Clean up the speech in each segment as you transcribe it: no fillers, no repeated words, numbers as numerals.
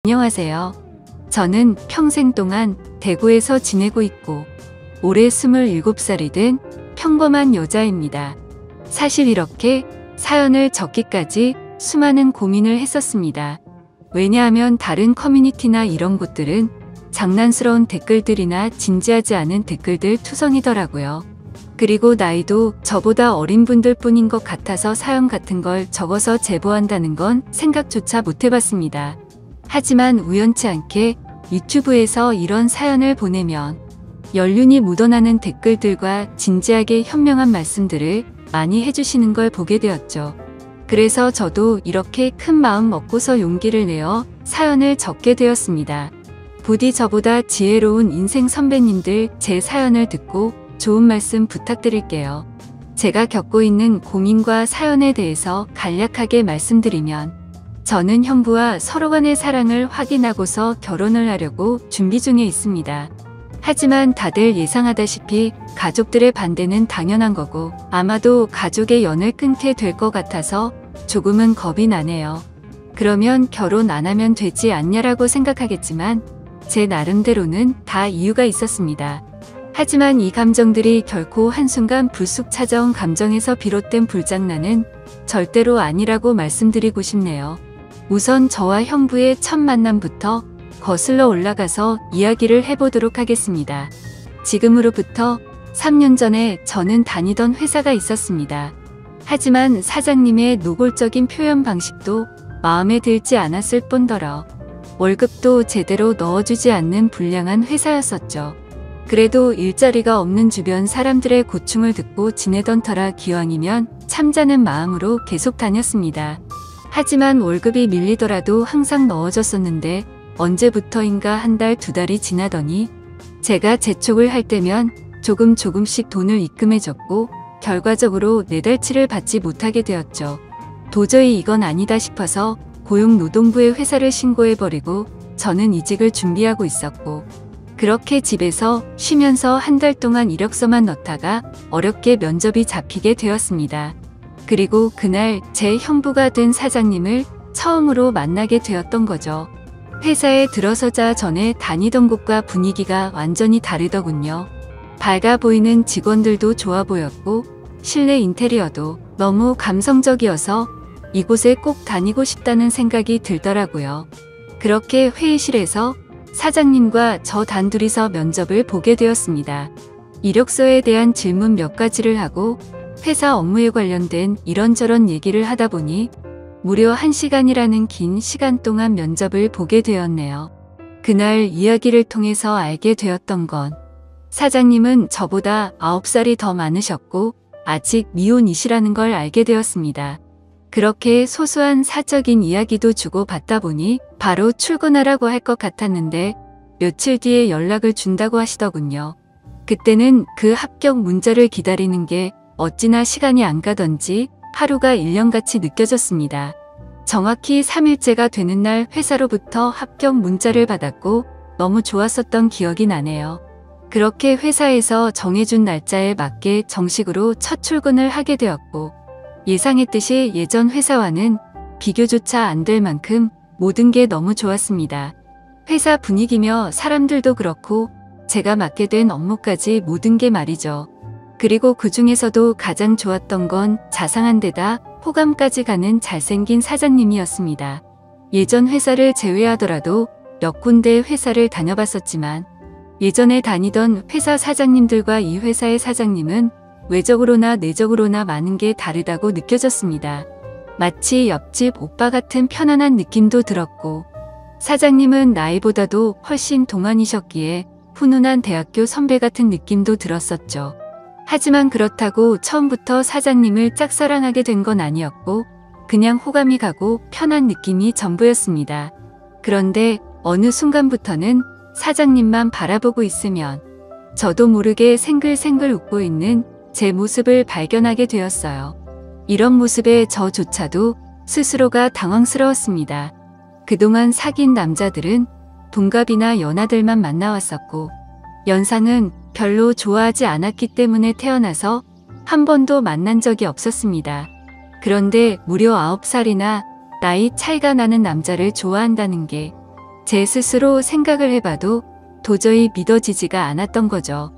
안녕하세요. 저는 평생 동안 대구에서 지내고 있고 올해 27살이 된 평범한 여자입니다. 사실 이렇게 사연을 적기까지 수많은 고민을 했었습니다. 왜냐하면 다른 커뮤니티나 이런 곳들은 장난스러운 댓글들이나 진지하지 않은 댓글들 투성이더라고요. 그리고 나이도 저보다 어린 분들 뿐인 것 같아서 사연 같은 걸 적어서 제보한다는 건 생각조차 못 해봤습니다. 하지만 우연치 않게 유튜브에서 이런 사연을 보내면 연륜이 묻어나는 댓글들과 진지하게 현명한 말씀들을 많이 해주시는 걸 보게 되었죠. 그래서 저도 이렇게 큰 마음 먹고서 용기를 내어 사연을 적게 되었습니다. 부디 저보다 지혜로운 인생 선배님들 제 사연을 듣고 좋은 말씀 부탁드릴게요. 제가 겪고 있는 고민과 사연에 대해서 간략하게 말씀드리면, 저는 형부와 서로 간의 사랑을 확인하고서 결혼을 하려고 준비 중에 있습니다. 하지만 다들 예상하다시피 가족들의 반대는 당연한 거고 아마도 가족의 연을 끊게 될 것 같아서 조금은 겁이 나네요. 그러면 결혼 안 하면 되지 않냐라고 생각하겠지만 제 나름대로는 다 이유가 있었습니다. 하지만 이 감정들이 결코 한순간 불쑥 찾아온 감정에서 비롯된 불장난은 절대로 아니라고 말씀드리고 싶네요. 우선 저와 형부의 첫 만남부터 거슬러 올라가서 이야기를 해보도록 하겠습니다. 지금으로부터 3년 전에 저는 다니던 회사가 있었습니다. 하지만 사장님의 노골적인 표현 방식도 마음에 들지 않았을 뿐더러 월급도 제대로 넣어주지 않는 불량한 회사였었죠. 그래도 일자리가 없는 주변 사람들의 고충을 듣고 지내던 터라 기왕이면 참자는 마음으로 계속 다녔습니다. 하지만 월급이 밀리더라도 항상 넣어줬었는데 언제부터인가 한 달, 두 달이 지나더니 제가 재촉을 할 때면 조금씩 돈을 입금해줬고 결과적으로 내달치를 받지 못하게 되었죠. 도저히 이건 아니다 싶어서 고용노동부에 회사를 신고해버리고 저는 이직을 준비하고 있었고, 그렇게 집에서 쉬면서 한 달 동안 이력서만 넣다가 어렵게 면접이 잡히게 되었습니다. 그리고 그날 제 형부가 된 사장님을 처음으로 만나게 되었던 거죠. 회사에 들어서자 전에 다니던 곳과 분위기가 완전히 다르더군요. 밝아 보이는 직원들도 좋아 보였고 실내 인테리어도 너무 감성적이어서 이곳에 꼭 다니고 싶다는 생각이 들더라고요. 그렇게 회의실에서 사장님과 저 단둘이서 면접을 보게 되었습니다. 이력서에 대한 질문 몇 가지를 하고 회사 업무에 관련된 이런저런 얘기를 하다 보니 무려 1시간이라는 긴 시간 동안 면접을 보게 되었네요. 그날 이야기를 통해서 알게 되었던 건, 사장님은 저보다 9살이 더 많으셨고 아직 미혼이시라는 걸 알게 되었습니다. 그렇게 소소한 사적인 이야기도 주고받다 보니 바로 출근하라고 할 것 같았는데 며칠 뒤에 연락을 준다고 하시더군요. 그때는 그 합격 문자를 기다리는 게 어찌나 시간이 안 가던지 하루가 1년같이 느껴졌습니다. 정확히 3일째가 되는 날 회사로부터 합격 문자를 받았고 너무 좋았었던 기억이 나네요. 그렇게 회사에서 정해준 날짜에 맞게 정식으로 첫 출근을 하게 되었고, 예상했듯이 예전 회사와는 비교조차 안 될 만큼 모든 게 너무 좋았습니다. 회사 분위기며 사람들도 그렇고 제가 맡게 된 업무까지 모든 게 말이죠. 그리고 그 중에서도 가장 좋았던 건 자상한 데다 호감까지 가는 잘생긴 사장님이었습니다. 예전 회사를 제외하더라도 몇 군데 회사를 다녀봤었지만 예전에 다니던 회사 사장님들과 이 회사의 사장님은 외적으로나 내적으로나 많은 게 다르다고 느껴졌습니다. 마치 옆집 오빠 같은 편안한 느낌도 들었고, 사장님은 나이보다도 훨씬 동안이셨기에 훈훈한 대학교 선배 같은 느낌도 들었었죠. 하지만 그렇다고 처음부터 사장님을 짝사랑하게 된 건 아니었고 그냥 호감이 가고 편한 느낌이 전부였습니다. 그런데 어느 순간부터는 사장님만 바라보고 있으면 저도 모르게 생글생글 웃고 있는 제 모습을 발견하게 되었어요. 이런 모습에 저조차도 스스로가 당황스러웠습니다. 그동안 사귄 남자들은 동갑이나 연하들만 만나왔었고 연상은 별로 좋아하지 않았기 때문에 태어나서 한 번도 만난 적이 없었습니다. 그런데 무려 9살이나 나이 차이가 나는 남자를 좋아한다는 게 제 스스로 생각을 해봐도 도저히 믿어지지가 않았던 거죠.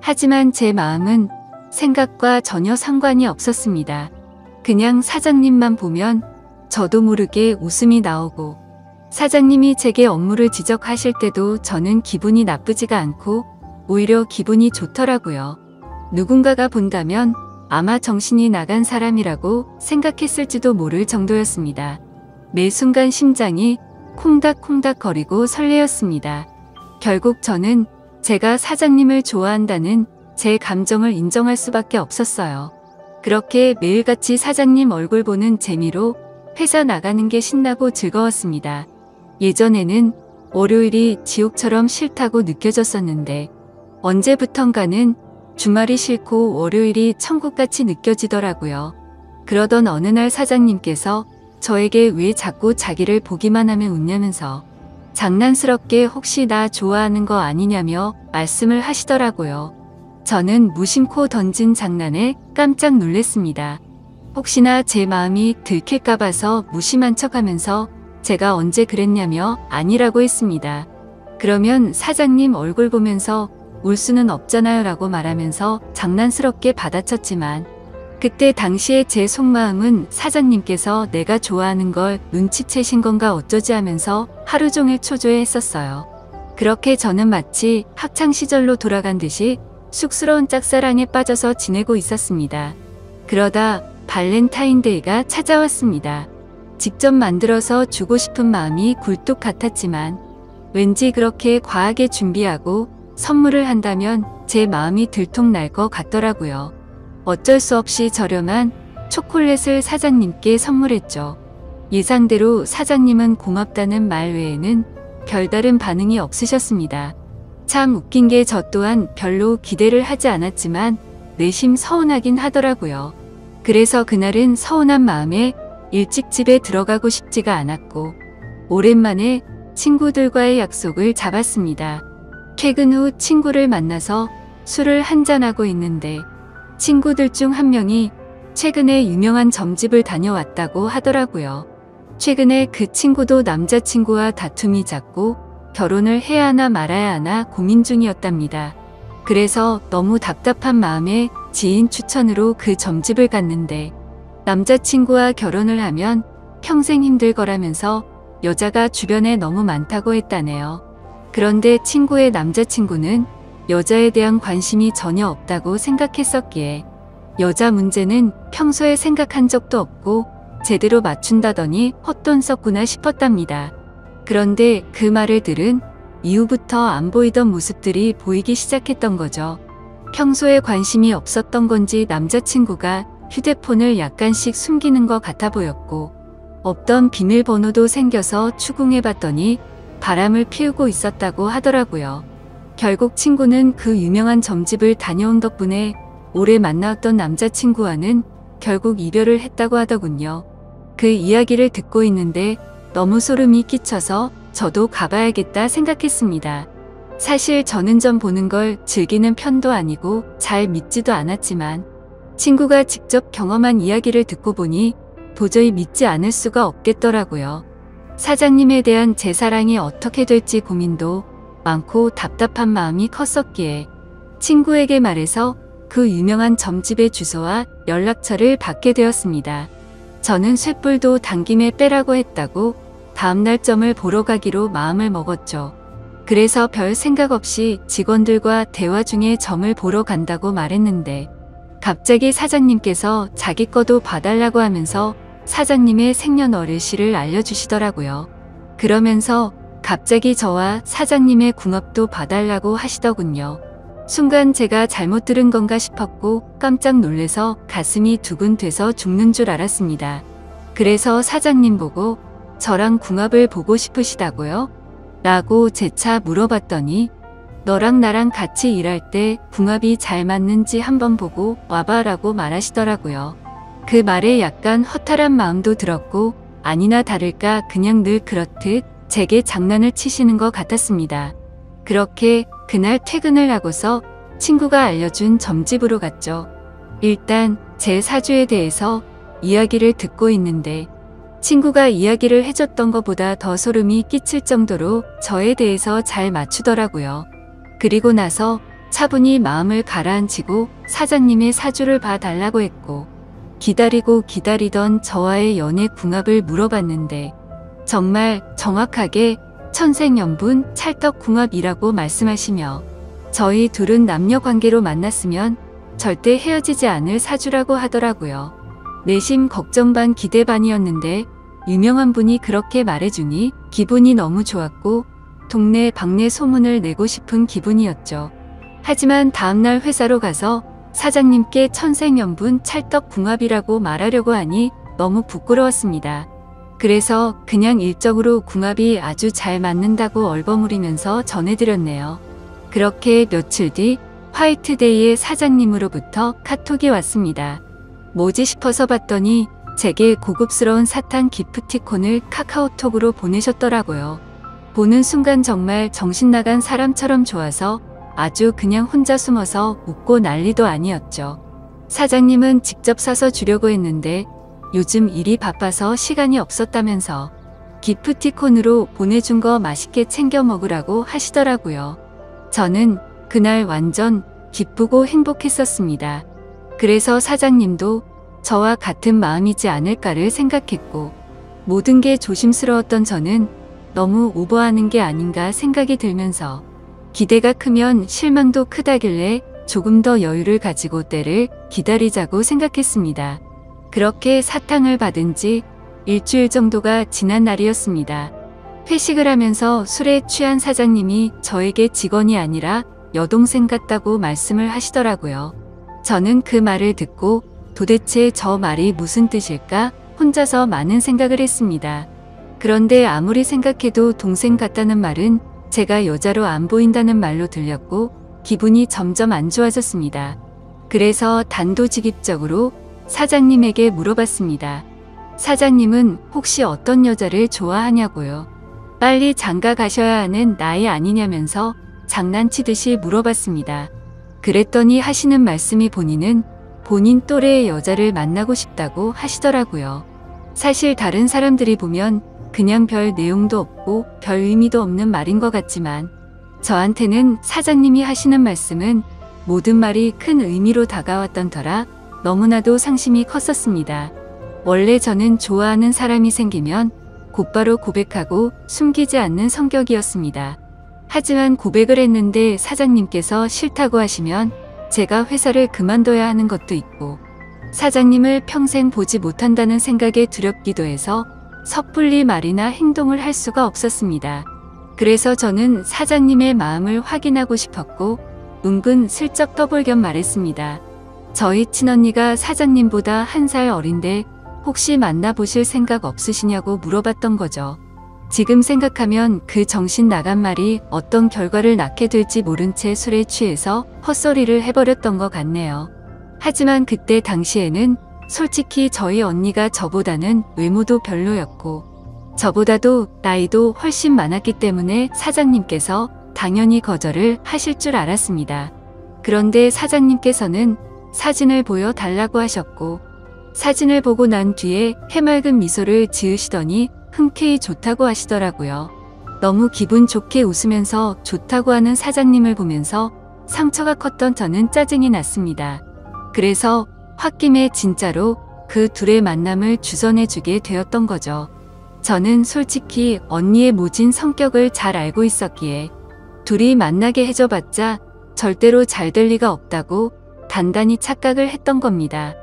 하지만 제 마음은 생각과 전혀 상관이 없었습니다. 그냥 사장님만 보면 저도 모르게 웃음이 나오고 사장님이 제게 업무를 지적하실 때도 저는 기분이 나쁘지가 않고 오히려 기분이 좋더라고요. 누군가가 본다면 아마 정신이 나간 사람이라고 생각했을지도 모를 정도였습니다. 매 순간 심장이 콩닥콩닥 거리고 설레었습니다. 결국 저는 제가 사장님을 좋아한다는 제 감정을 인정할 수밖에 없었어요. 그렇게 매일같이 사장님 얼굴 보는 재미로 회사 나가는 게 신나고 즐거웠습니다. 예전에는 월요일이 지옥처럼 싫다고 느껴졌었는데 언제부턴가는 주말이 싫고 월요일이 천국같이 느껴지더라고요. 그러던 어느 날 사장님께서 저에게 왜 자꾸 자기를 보기만 하면 웃냐면서 장난스럽게 혹시 나 좋아하는 거 아니냐며 말씀을 하시더라고요. 저는 무심코 던진 장난에 깜짝 놀랐습니다. 혹시나 제 마음이 들킬까 봐서 무심한 척하면서 제가 언제 그랬냐며 아니라고 했습니다. 그러면 사장님 얼굴 보면서 울 수는 없잖아요 라고 말하면서 장난스럽게 받아쳤지만 그때 당시에 제 속마음은 사장님께서 내가 좋아하는 걸 눈치채신 건가 어쩌지 하면서 하루 종일 초조해했었어요. 그렇게 저는 마치 학창시절로 돌아간 듯이 쑥스러운 짝사랑에 빠져서 지내고 있었습니다. 그러다 발렌타인데이가 찾아왔습니다. 직접 만들어서 주고 싶은 마음이 굴뚝 같았지만 왠지 그렇게 과하게 준비하고 선물을 한다면 제 마음이 들통날 것 같더라고요. 어쩔 수 없이 저렴한 초콜릿을 사장님께 선물했죠. 예상대로 사장님은 고맙다는 말 외에는 별다른 반응이 없으셨습니다. 참 웃긴 게 저 또한 별로 기대를 하지 않았지만 내심 서운하긴 하더라고요. 그래서 그날은 서운한 마음에 일찍 집에 들어가고 싶지가 않았고 오랜만에 친구들과의 약속을 잡았습니다. 퇴근 후 친구를 만나서 술을 한잔하고 있는데 친구들 중 한 명이 최근에 유명한 점집을 다녀왔다고 하더라고요. 최근에 그 친구도 남자친구와 다툼이 잦고 결혼을 해야 하나 말아야 하나 고민 중이었답니다. 그래서 너무 답답한 마음에 지인 추천으로 그 점집을 갔는데 남자친구와 결혼을 하면 평생 힘들 거라면서 여자가 주변에 너무 많다고 했다네요. 그런데 친구의 남자친구는 여자에 대한 관심이 전혀 없다고 생각했었기에 여자 문제는 평소에 생각한 적도 없고 제대로 맞춘다더니 헛돈 썼구나 싶었답니다. 그런데 그 말을 들은 이후부터 안 보이던 모습들이 보이기 시작했던 거죠. 평소에 관심이 없었던 건지 남자친구가 휴대폰을 약간씩 숨기는 것 같아 보였고 없던 비밀번호도 생겨서 추궁해봤더니 바람을 피우고 있었다고 하더라고요. 결국 친구는 그 유명한 점집을 다녀온 덕분에 오래 만나왔던 남자친구와는 결국 이별을 했다고 하더군요. 그 이야기를 듣고 있는데 너무 소름이 끼쳐서 저도 가봐야겠다 생각했습니다. 사실 저는 점 보는 걸 즐기는 편도 아니고 잘 믿지도 않았지만 친구가 직접 경험한 이야기를 듣고 보니 도저히 믿지 않을 수가 없겠더라고요. 사장님에 대한 제 사랑이 어떻게 될지 고민도 많고 답답한 마음이 컸었기에 친구에게 말해서 그 유명한 점집의 주소와 연락처를 받게 되었습니다. 저는 쇳불도 당김에 빼라고 했다고 다음날 점을 보러 가기로 마음을 먹었죠. 그래서 별 생각 없이 직원들과 대화 중에 점을 보러 간다고 말했는데 갑자기 사장님께서 자기 거도 봐달라고 하면서 사장님의 생년월일시를 알려주시더라고요. 그러면서 갑자기 저와 사장님의 궁합도 봐달라고 하시더군요. 순간 제가 잘못 들은 건가 싶었고 깜짝 놀래서 가슴이 두근돼서 죽는 줄 알았습니다. 그래서 사장님 보고 저랑 궁합을 보고 싶으시다고요? 라고 재차 물어봤더니 너랑 나랑 같이 일할 때 궁합이 잘 맞는지 한번 보고 와봐 라고 말하시더라고요. 그 말에 약간 허탈한 마음도 들었고 아니나 다를까 그냥 늘 그렇듯 제게 장난을 치시는 것 같았습니다. 그렇게 그날 퇴근을 하고서 친구가 알려준 점집으로 갔죠. 일단 제 사주에 대해서 이야기를 듣고 있는데 친구가 이야기를 해줬던 것보다 더 소름이 끼칠 정도로 저에 대해서 잘 맞추더라고요. 그리고 나서 차분히 마음을 가라앉히고 사장님의 사주를 봐달라고 했고, 기다리고 기다리던 저와의 연애 궁합을 물어봤는데 정말 정확하게 천생연분 찰떡궁합이라고 말씀하시며 저희 둘은 남녀 관계로 만났으면 절대 헤어지지 않을 사주라고 하더라고요. 내심 걱정 반 기대 반이었는데 유명한 분이 그렇게 말해주니 기분이 너무 좋았고 동네 방네 소문을 내고 싶은 기분이었죠. 하지만 다음날 회사로 가서 사장님께 천생연분 찰떡궁합이라고 말하려고 하니 너무 부끄러웠습니다. 그래서 그냥 일적으로 궁합이 아주 잘 맞는다고 얼버무리면서 전해드렸네요. 그렇게 며칠 뒤 화이트데이에 사장님으로부터 카톡이 왔습니다. 뭐지 싶어서 봤더니 제게 고급스러운 사탕 기프티콘을 카카오톡으로 보내셨더라고요. 보는 순간 정말 정신나간 사람처럼 좋아서 아주 그냥 혼자 숨어서 웃고 난리도 아니었죠. 사장님은 직접 사서 주려고 했는데 요즘 일이 바빠서 시간이 없었다면서 기프티콘으로 보내준 거 맛있게 챙겨 먹으라고 하시더라고요. 저는 그날 완전 기쁘고 행복했었습니다. 그래서 사장님도 저와 같은 마음이지 않을까를 생각했고 모든 게 조심스러웠던 저는 너무 오버하는 게 아닌가 생각이 들면서 기대가 크면 실망도 크다길래 조금 더 여유를 가지고 때를 기다리자고 생각했습니다. 그렇게 사탕을 받은 지 일주일 정도가 지난 날이었습니다. 회식을 하면서 술에 취한 사장님이 저에게 직원이 아니라 여동생 같다고 말씀을 하시더라고요. 저는 그 말을 듣고 도대체 저 말이 무슨 뜻일까 혼자서 많은 생각을 했습니다. 그런데 아무리 생각해도 동생 같다는 말은 제가 여자로 안 보인다는 말로 들렸고 기분이 점점 안 좋아졌습니다. 그래서 단도직입적으로 사장님에게 물어봤습니다. 사장님은 혹시 어떤 여자를 좋아하냐고요. 빨리 장가 가셔야 하는 나이 아니냐면서 장난치듯이 물어봤습니다. 그랬더니 하시는 말씀이 본인은 본인 또래의 여자를 만나고 싶다고 하시더라고요. 사실 다른 사람들이 보면 그냥 별 내용도 없고 별 의미도 없는 말인 것 같지만 저한테는 사장님이 하시는 말씀은 모든 말이 큰 의미로 다가왔던 터라 너무나도 상심이 컸었습니다. 원래 저는 좋아하는 사람이 생기면 곧바로 고백하고 숨기지 않는 성격이었습니다. 하지만 고백을 했는데 사장님께서 싫다고 하시면 제가 회사를 그만둬야 하는 것도 있고 사장님을 평생 보지 못한다는 생각에 두렵기도 해서 섣불리 말이나 행동을 할 수가 없었습니다. 그래서 저는 사장님의 마음을 확인하고 싶었고 은근 슬쩍 떠볼 겸 말했습니다. 저희 친언니가 사장님보다 1살 어린데 혹시 만나보실 생각 없으시냐고 물어봤던 거죠. 지금 생각하면 그 정신 나간 말이 어떤 결과를 낳게 될지 모른 채 술에 취해서 헛소리를 해버렸던 것 같네요. 하지만 그때 당시에는 솔직히 저희 언니가 저보다는 외모도 별로였고 저보다도 나이도 훨씬 많았기 때문에 사장님께서 당연히 거절을 하실 줄 알았습니다. 그런데 사장님께서는 사진을 보여달라고 하셨고 사진을 보고 난 뒤에 해맑은 미소를 지으시더니 흔쾌히 좋다고 하시더라고요. 너무 기분 좋게 웃으면서 좋다고 하는 사장님을 보면서 상처가 컸던 저는 짜증이 났습니다. 그래서 홧김에 진짜로 그 둘의 만남을 주선해주게 되었던 거죠. 저는 솔직히 언니의 모진 성격을 잘 알고 있었기에 둘이 만나게 해줘봤자 절대로 잘 될 리가 없다고 단단히 착각을 했던 겁니다.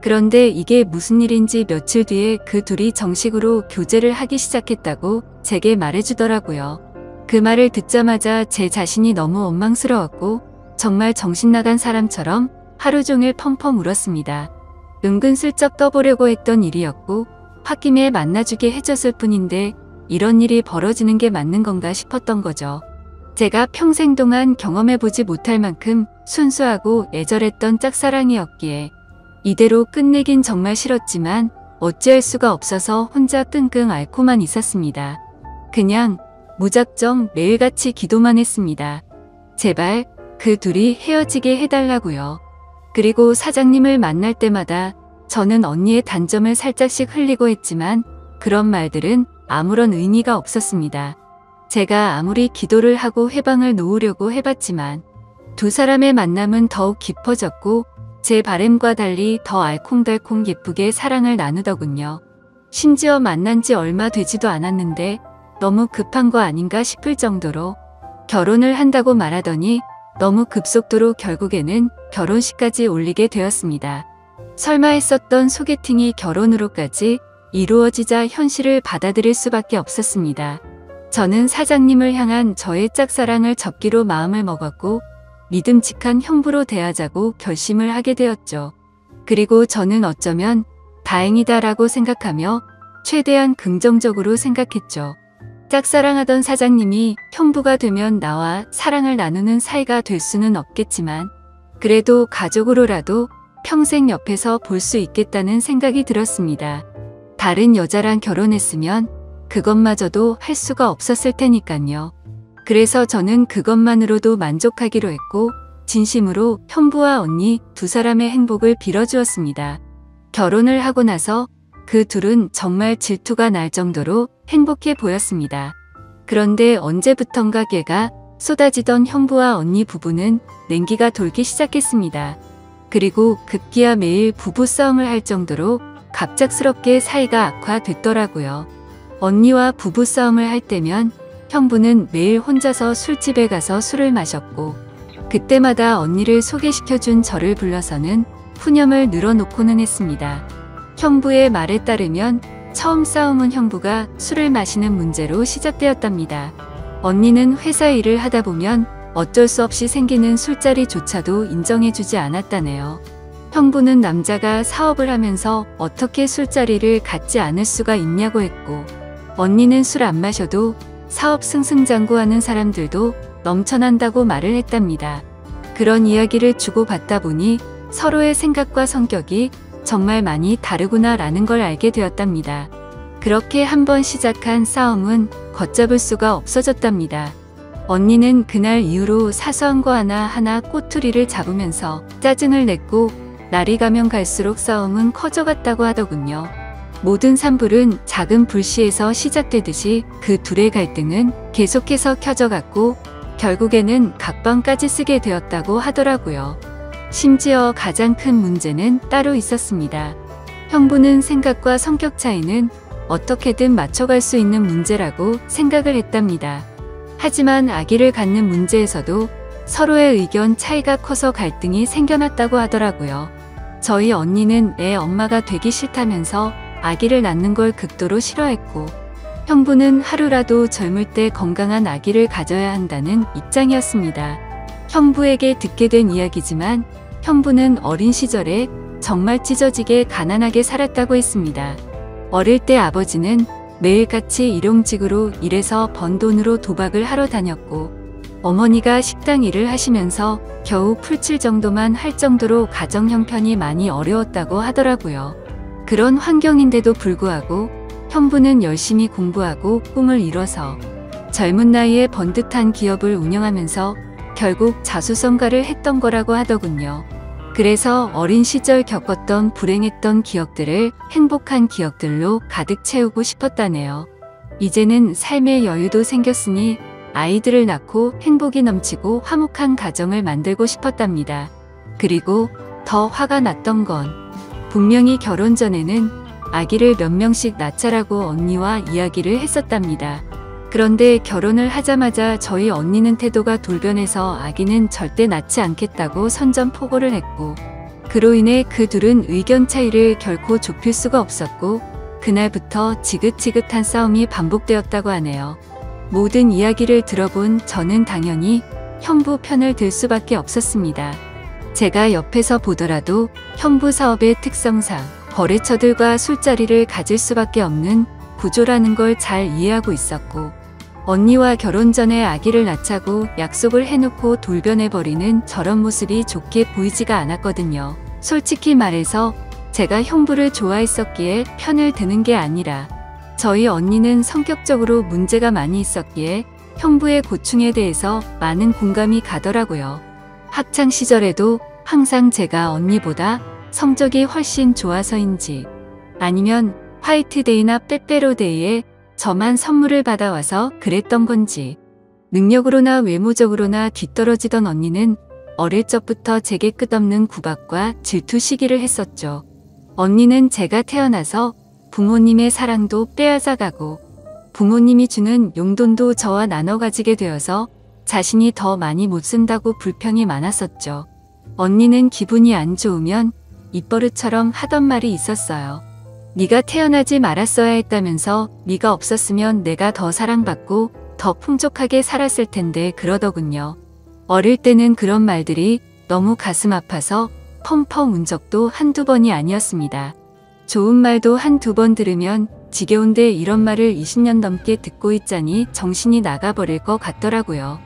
그런데 이게 무슨 일인지 며칠 뒤에 그 둘이 정식으로 교제를 하기 시작했다고 제게 말해주더라고요. 그 말을 듣자마자 제 자신이 너무 원망스러웠고 정말 정신나간 사람처럼 하루 종일 펑펑 울었습니다. 은근슬쩍 떠보려고 했던 일이었고 홧김에 만나주게 해줬을 뿐인데 이런 일이 벌어지는 게 맞는 건가 싶었던 거죠. 제가 평생 동안 경험해보지 못할 만큼 순수하고 애절했던 짝사랑이었기에 이대로 끝내긴 정말 싫었지만 어찌할 수가 없어서 혼자 끙끙 앓고만 있었습니다. 그냥 무작정 매일같이 기도만 했습니다. 제발 그 둘이 헤어지게 해달라고요. 그리고 사장님을 만날 때마다 저는 언니의 단점을 살짝씩 흘리고 했지만 그런 말들은 아무런 의미가 없었습니다. 제가 아무리 기도를 하고 회방을 놓으려고 해봤지만 두 사람의 만남은 더욱 깊어졌고 제 바램과 달리 더 알콩달콩 예쁘게 사랑을 나누더군요. 심지어 만난 지 얼마 되지도 않았는데 너무 급한 거 아닌가 싶을 정도로 결혼을 한다고 말하더니 너무 급속도로 결국에는 결혼식까지 올리게 되었습니다. 설마 했었던 소개팅이 결혼으로까지 이루어지자 현실을 받아들일 수밖에 없었습니다. 저는 사장님을 향한 저의 짝사랑을 접기로 마음을 먹었고 믿음직한 형부로 대하자고 결심을 하게 되었죠. 그리고 저는 어쩌면 다행이다라고 생각하며 최대한 긍정적으로 생각했죠. 짝사랑하던 사장님이 형부가 되면 나와 사랑을 나누는 사이가 될 수는 없겠지만 그래도 가족으로라도 평생 옆에서 볼 수 있겠다는 생각이 들었습니다. 다른 여자랑 결혼했으면 그것마저도 할 수가 없었을 테니까요. 그래서 저는 그것만으로도 만족하기로 했고 진심으로 형부와 언니 두 사람의 행복을 빌어주었습니다. 결혼을 하고 나서 그 둘은 정말 질투가 날 정도로 행복해 보였습니다. 그런데 언제부턴가 걔가 쏟아지던 형부와 언니 부부는 냉기가 돌기 시작했습니다. 그리고 급기야 매일 부부싸움을 할 정도로 갑작스럽게 사이가 악화됐더라고요. 언니와 부부싸움을 할 때면 형부는 매일 혼자서 술집에 가서 술을 마셨고 그때마다 언니를 소개시켜준 저를 불러서는 푸념을 늘어놓고는 했습니다. 형부의 말에 따르면 처음 싸움은 형부가 술을 마시는 문제로 시작되었답니다. 언니는 회사 일을 하다 보면 어쩔 수 없이 생기는 술자리조차도 인정해주지 않았다네요. 형부는 남자가 사업을 하면서 어떻게 술자리를 갖지 않을 수가 있냐고 했고 언니는 술 안 마셔도 사업 승승장구하는 사람들도 넘쳐난다고 말을 했답니다. 그런 이야기를 주고받다 보니 서로의 생각과 성격이 정말 많이 다르구나라는 걸 알게 되었답니다. 그렇게 한번 시작한 싸움은 걷잡을 수가 없어졌답니다. 언니는 그날 이후로 사소한 거 하나하나 꼬투리를 잡으면서 짜증을 냈고 날이 가면 갈수록 싸움은 커져갔다고 하더군요. 모든 산불은 작은 불씨에서 시작되듯이 그 둘의 갈등은 계속해서 켜져갔고 결국에는 각방까지 쓰게 되었다고 하더라고요. 심지어 가장 큰 문제는 따로 있었습니다. 형부는 생각과 성격 차이는 어떻게든 맞춰갈 수 있는 문제라고 생각을 했답니다. 하지만 아기를 갖는 문제에서도 서로의 의견 차이가 커서 갈등이 생겨났다고 하더라고요. 저희 언니는 애 엄마가 되기 싫다면서 아기를 낳는 걸 극도로 싫어했고 형부는 하루라도 젊을 때 건강한 아기를 가져야 한다는 입장이었습니다. 형부에게 듣게 된 이야기지만 형부는 어린 시절에 정말 찢어지게 가난하게 살았다고 했습니다. 어릴 때 아버지는 매일같이 일용직으로 일해서 번 돈으로 도박을 하러 다녔고 어머니가 식당 일을 하시면서 겨우 풀칠 정도만 할 정도로 가정 형편이 많이 어려웠다고 하더라고요. 그런 환경인데도 불구하고 형부는 열심히 공부하고 꿈을 이뤄서 젊은 나이에 번듯한 기업을 운영하면서 결국 자수성가를 했던 거라고 하더군요. 그래서 어린 시절 겪었던 불행했던 기억들을 행복한 기억들로 가득 채우고 싶었다네요. 이제는 삶의 여유도 생겼으니 아이들을 낳고 행복이 넘치고 화목한 가정을 만들고 싶었답니다. 그리고 더 화가 났던 건 분명히 결혼 전에는 아기를 몇 명씩 낳자라고 언니와 이야기를 했었답니다. 그런데 결혼을 하자마자 저희 언니는 태도가 돌변해서 아기는 절대 낳지 않겠다고 선전포고를 했고 그로 인해 그 둘은 의견 차이를 결코 좁힐 수가 없었고 그날부터 지긋지긋한 싸움이 반복되었다고 하네요. 모든 이야기를 들어본 저는 당연히 형부 편을 들 수밖에 없었습니다. 제가 옆에서 보더라도 형부 사업의 특성상 거래처들과 술자리를 가질 수밖에 없는 구조라는 걸 잘 이해하고 있었고 언니와 결혼 전에 아기를 낳자고 약속을 해놓고 돌변해버리는 저런 모습이 좋게 보이지가 않았거든요. 솔직히 말해서 제가 형부를 좋아했었기에 편을 드는 게 아니라 저희 언니는 성격적으로 문제가 많이 있었기에 형부의 고충에 대해서 많은 공감이 가더라고요. 학창 시절에도 항상 제가 언니보다 성적이 훨씬 좋아서인지 아니면 화이트데이나 빼빼로데이에 저만 선물을 받아와서 그랬던 건지 능력으로나 외모적으로나 뒤떨어지던 언니는 어릴 적부터 제게 끝없는 구박과 질투 시기를 했었죠. 언니는 제가 태어나서 부모님의 사랑도 빼앗아가고 부모님이 주는 용돈도 저와 나눠 가지게 되어서 자신이 더 많이 못 쓴다고 불평이 많았었죠. 언니는 기분이 안 좋으면 입버릇처럼 하던 말이 있었어요. 네가 태어나지 말았어야 했다면서 네가 없었으면 내가 더 사랑받고 더 풍족하게 살았을 텐데 그러더군요. 어릴 때는 그런 말들이 너무 가슴 아파서 펑펑 운 적도 한두 번이 아니었습니다. 좋은 말도 한두 번 들으면 지겨운데 이런 말을 20년 넘게 듣고 있자니 정신이 나가버릴 것 같더라고요.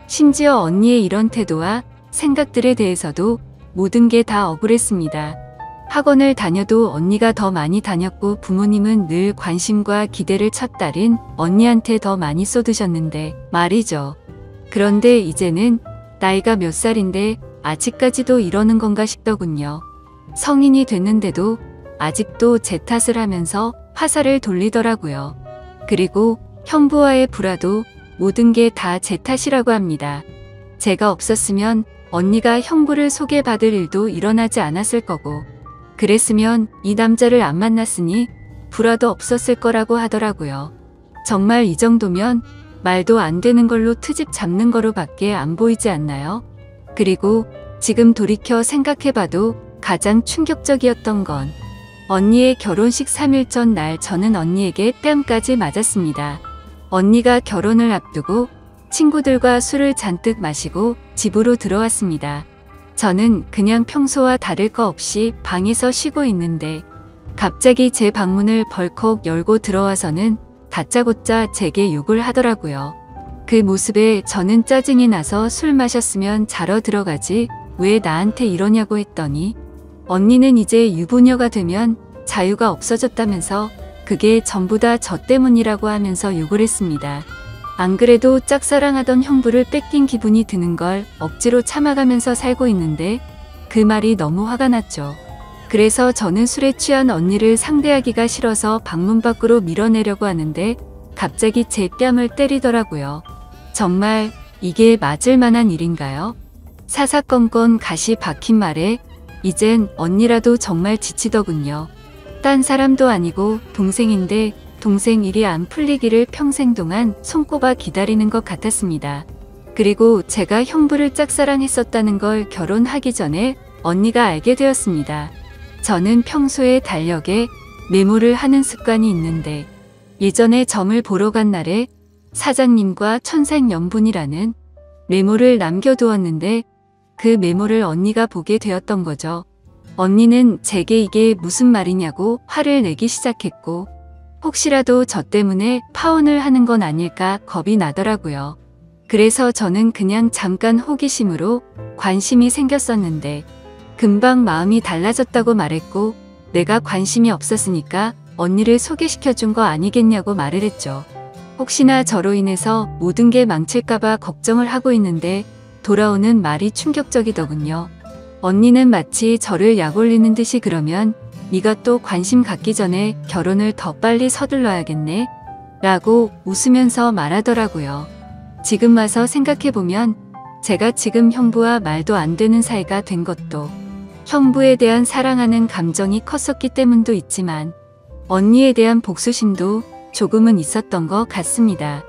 심지어 언니의 이런 태도와 생각들에 대해서도 모든 게 다 억울했습니다. 학원을 다녀도 언니가 더 많이 다녔고 부모님은 늘 관심과 기대를 첫 딸인 언니한테 더 많이 쏟으셨는데 말이죠. 그런데 이제는 나이가 몇 살인데 아직까지도 이러는 건가 싶더군요. 성인이 됐는데도 아직도 제 탓을 하면서 화살을 돌리더라고요. 그리고 형부와의 불화도 모든 게 다 제 탓이라고 합니다. 제가 없었으면 언니가 형부를 소개받을 일도 일어나지 않았을 거고 그랬으면 이 남자를 안 만났으니 불화도 없었을 거라고 하더라고요. 정말 이 정도면 말도 안 되는 걸로 트집 잡는 거로밖에 안 보이지 않나요? 그리고 지금 돌이켜 생각해봐도 가장 충격적이었던 건 언니의 결혼식 3일 전 날 저는 언니에게 뺨까지 맞았습니다. 언니가 결혼을 앞두고 친구들과 술을 잔뜩 마시고 집으로 들어왔습니다. 저는 그냥 평소와 다를 거 없이 방에서 쉬고 있는데 갑자기 제 방문을 벌컥 열고 들어와서는 다짜고짜 제게 욕을 하더라고요. 그 모습에 저는 짜증이 나서 술 마셨으면 자러 들어가지 왜 나한테 이러냐고 했더니 언니는 이제 유부녀가 되면 자유가 없어졌다면서 그게 전부 다 저 때문이라고 하면서 욕을 했습니다. 안 그래도 짝사랑하던 형부를 뺏긴 기분이 드는 걸 억지로 참아가면서 살고 있는데 그 말이 너무 화가 났죠. 그래서 저는 술에 취한 언니를 상대하기가 싫어서 방문 밖으로 밀어내려고 하는데 갑자기 제 뺨을 때리더라고요. 정말 이게 맞을 만한 일인가요? 사사건건 가시 박힌 말에 이젠 언니라도 정말 지치더군요. 딴 사람도 아니고 동생인데 동생 일이 안 풀리기를 평생 동안 손꼽아 기다리는 것 같았습니다. 그리고 제가 형부를 짝사랑했었다는 걸 결혼하기 전에 언니가 알게 되었습니다. 저는 평소에 달력에 메모를 하는 습관이 있는데 예전에 점을 보러 간 날에 사장님과 천생연분이라는 메모를 남겨두었는데 그 메모를 언니가 보게 되었던 거죠. 언니는 제게 이게 무슨 말이냐고 화를 내기 시작했고 혹시라도 저 때문에 파혼을 하는 건 아닐까 겁이 나더라고요. 그래서 저는 그냥 잠깐 호기심으로 관심이 생겼었는데 금방 마음이 달라졌다고 말했고 내가 관심이 없었으니까 언니를 소개시켜준 거 아니겠냐고 말을 했죠. 혹시나 저로 인해서 모든 게 망칠까봐 걱정을 하고 있는데 돌아오는 말이 충격적이더군요. 언니는 마치 저를 약올리는 듯이 그러면 네가 또 관심 갖기 전에 결혼을 더 빨리 서둘러야겠네 라고 웃으면서 말하더라고요. 지금 와서 생각해보면 제가 지금 형부와 말도 안 되는 사이가 된 것도 형부에 대한 사랑하는 감정이 컸었기 때문도 있지만 언니에 대한 복수심도 조금은 있었던 것 같습니다.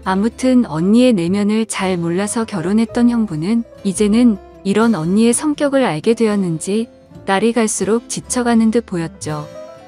아무튼 언니의 내면을 잘 몰라서 결혼했던 형부는 이제는 이런 언니의 성격을 알게 되었는지 날이 갈수록 지쳐가는 듯 보였죠.